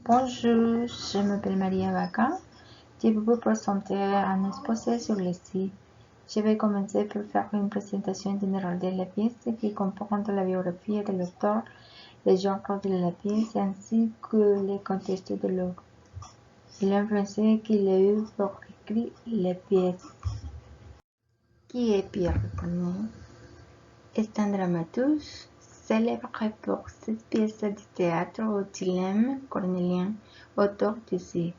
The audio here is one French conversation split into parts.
Bonjour, je m'appelle Maria Vaca. Je vais vous présenter un exposé sur le site. Je vais commencer par faire une présentation générale de la pièce qui comprend la biographie de l'auteur, le genre de la pièce ainsi que le contexte de l'œuvre et l'influence qu'il a eu pour écrire la pièce. Qui est Pierre Corneille? C'est un dramaturge célèbre pour cette pièce de théâtre au dilemme cornélien, auteur du cycle.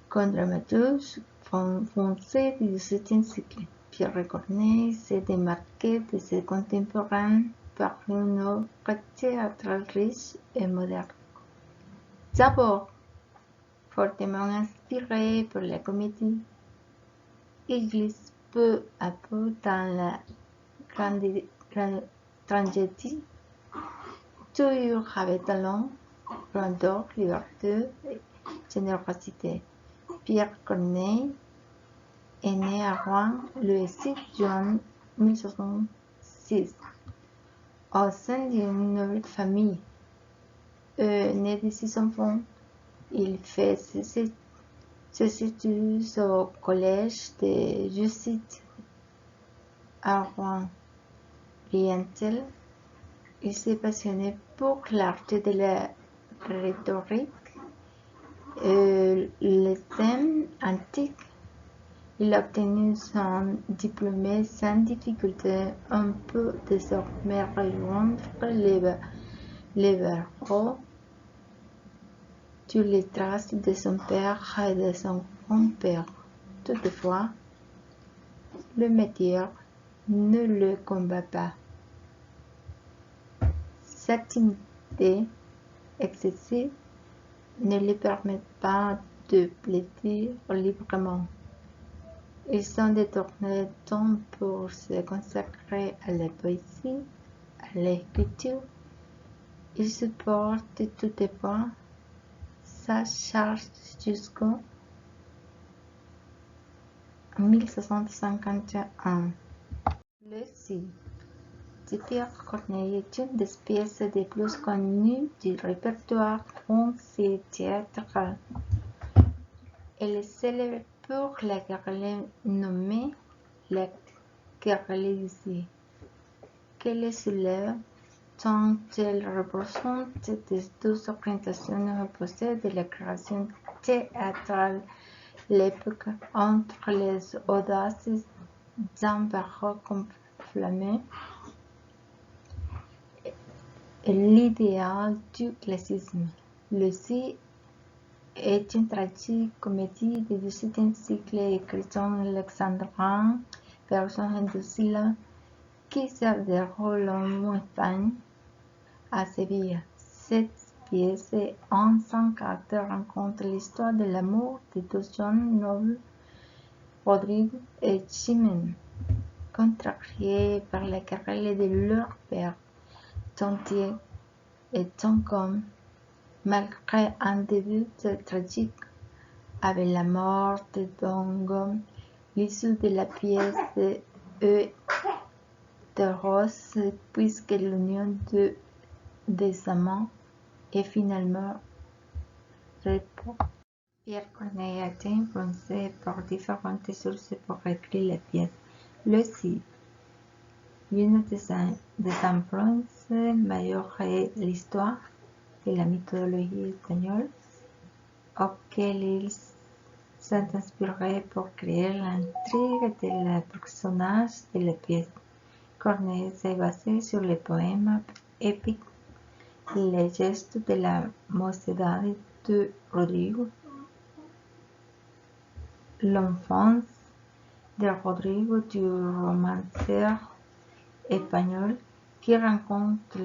Comme dramaturge foncé du XVIIe siècle, Pierre Corneille s'est démarqué de ses contemporains par une œuvre théâtrale riche et moderne. D'abord, fortement inspiré par la comédie, il glisse peu à peu dans la tragédie, toujours avec talent, grandeur, liberté et générosité. Pierre Corneille est né à Rouen le 6 juin 1606 au sein d'une noble famille. Né de 6 enfants, il fait ses études au collège des Jésuites à Rouen. Brillant, il s'est passionné pour l'art de la rhétorique et les thèmes antiques. Il a obtenu son diplôme sans difficulté. On peut désormais rejoindre les barreaux sur les traces de son père et de son grand-père. Toutefois, le métier ne le combat pas. Sa timidité excessive ne lui permet pas de plaider librement. Il s'en détourne donc pour se consacrer à la poésie, à l'écriture. Il supporte toutefois sa charge jusqu'en 1651. Le cycle de Pierre Corneille est une des pièces les plus connues du répertoire français théâtral. Elle est célèbre pour la querelle nommée la querelle d'Issy, qu'elle soulève tant elle représente des deux orientations opposées de la création théâtrale, l'époque entre les audaces d'un baroque enflammé et l'idéal du classicisme. Lucie est une tragi-comédie du XVIIe siècle écrite en alexandrin version Drusilla qui se déroule en Espagne, à Séville. Cette pièce en 5 actes raconte l'histoire de l'amour de deux jeunes nobles, Rodrigo et Chimène, contrariés par la querelle de leur père, Tontier et Toncombe. Malgré un début tragique avec la mort de Toncombe, l'issue de la pièce est heureuse puisque l'union des amants est finalement réparée. Pierre Corneille a été influencé par différentes sources pour écrire la pièce. Le site. L'une des influences majeures est l'histoire de la mythologie espagnole, auquel il s'est inspiré pour créer l'intrigue des personnages de la pièce. Corneille s'est basé sur les poèmes épiques, les gestes de la mocedad de Rodrigo, l'enfance de Rodrigo du romancier espagnol qui rencontre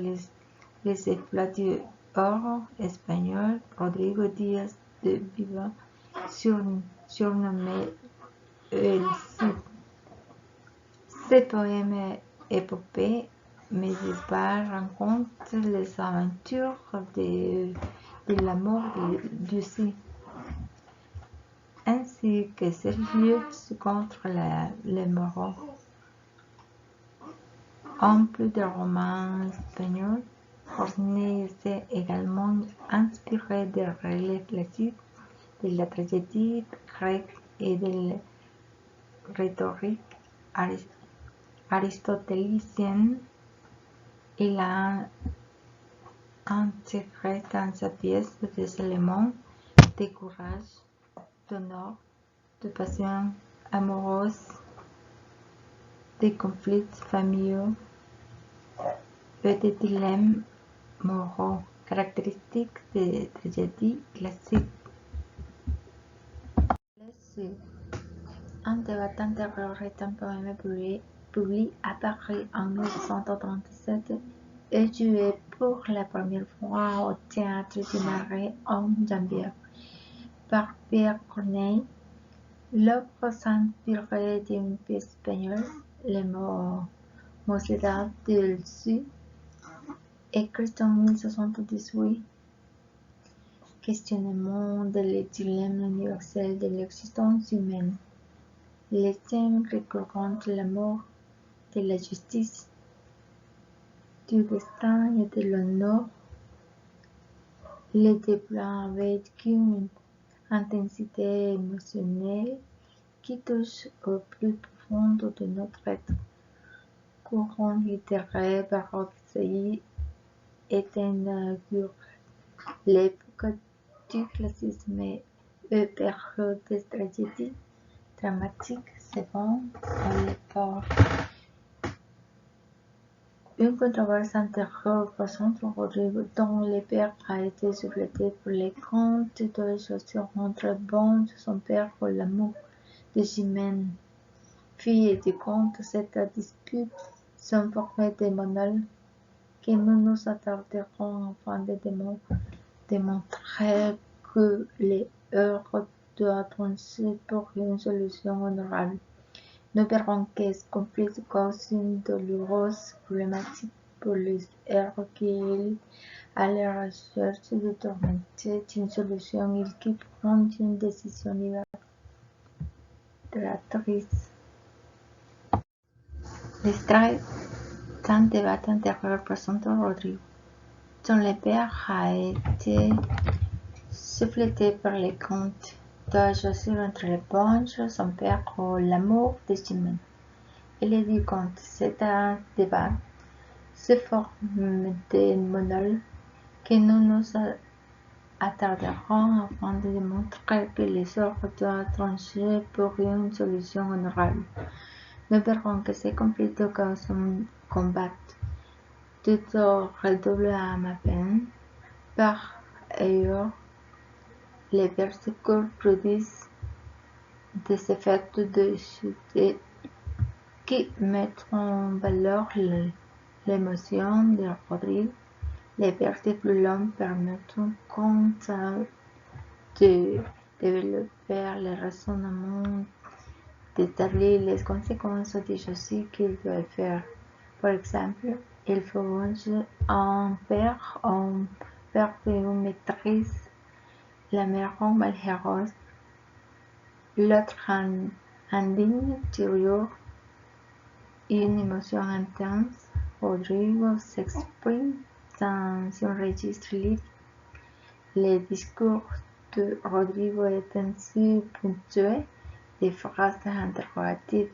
les éclats du oro espagnol Rodrigo Díaz de Vivar, surnommé El Cid. Ces poèmes épopées médiévales racontent les aventures de l'amour du Cid, ainsi que ses luttes contre les Moros. En plus de romans espagnols, Corneille s'est également inspiré des reliefs classiques, de la tragédie grecque et de la rhétorique aristotélicienne. Il a intégré dans sa pièce des éléments de courage, d'honneur, de passion amoureuse, des conflits familiaux et des dilemmes moraux, caractéristiques des tragédies classiques. Un débat intérieur est un poème publié à Paris en 1837 et joué pour la première fois au Théâtre du Marais en janvier par Pierre Corneille. L'œuvre s'inspirait d'une pièce espagnole, Les Mocedades del Sud, écrite en 1078. Questionnement des dilemmes universels de l'existence humaine. Les thèmes récurrents de la mort, de la justice, du destin et de l'honneur les déploient avec une intensité émotionnelle qui touche au plus profond de notre être. Courant littéraire baroque saillit et inaugure l'époque du classicisme et période des tragédies dramatiques s'évente à l'époque. Une controverse intérieure présente Rodrigo dont le père a été supplété pour les contes de chaussures entre bon de son père pour l'amour de Jimène, fille du comte. Cette dispute sont formées de monologues que nous nous attarderons afin de démontrer que les heures doivent trancher pour une solution honorable. Nous verrons que ce conflit cause une douloureuse problématique pour les héros qui, à la recherche de trouver une solution, ils qui prennent une décision libératrice. L'extrait d'un débat intérieur présente Rodrigo, dont le père a été supplété par les contes, doit choisir entre le bon de son père ou l'amour de Jimène. Il est du conte. C'est un débat sous forme de monologue que nous nous attarderons afin de démontrer que les ordres doivent trancher pour une solution honorable. Nous verrons que ces conflits causent un combat. Tout redouble à ma peine. Par ailleurs, les versets courts produisent des effets de chute qui mettent en valeur l'émotion de Rodrigo. Les versets plus longs permettent quant à de développer le raisonnement, d'établir les conséquences des choses qu'il doit faire. Par exemple, il faut un père d'une maîtrise, la mère malheureuse, l'autre indigne, curieux, une émotion intense. Rodrigo s'exprime dans un registre libre. Le discours de Rodrigo est ainsi ponctué de phrases interrogatives.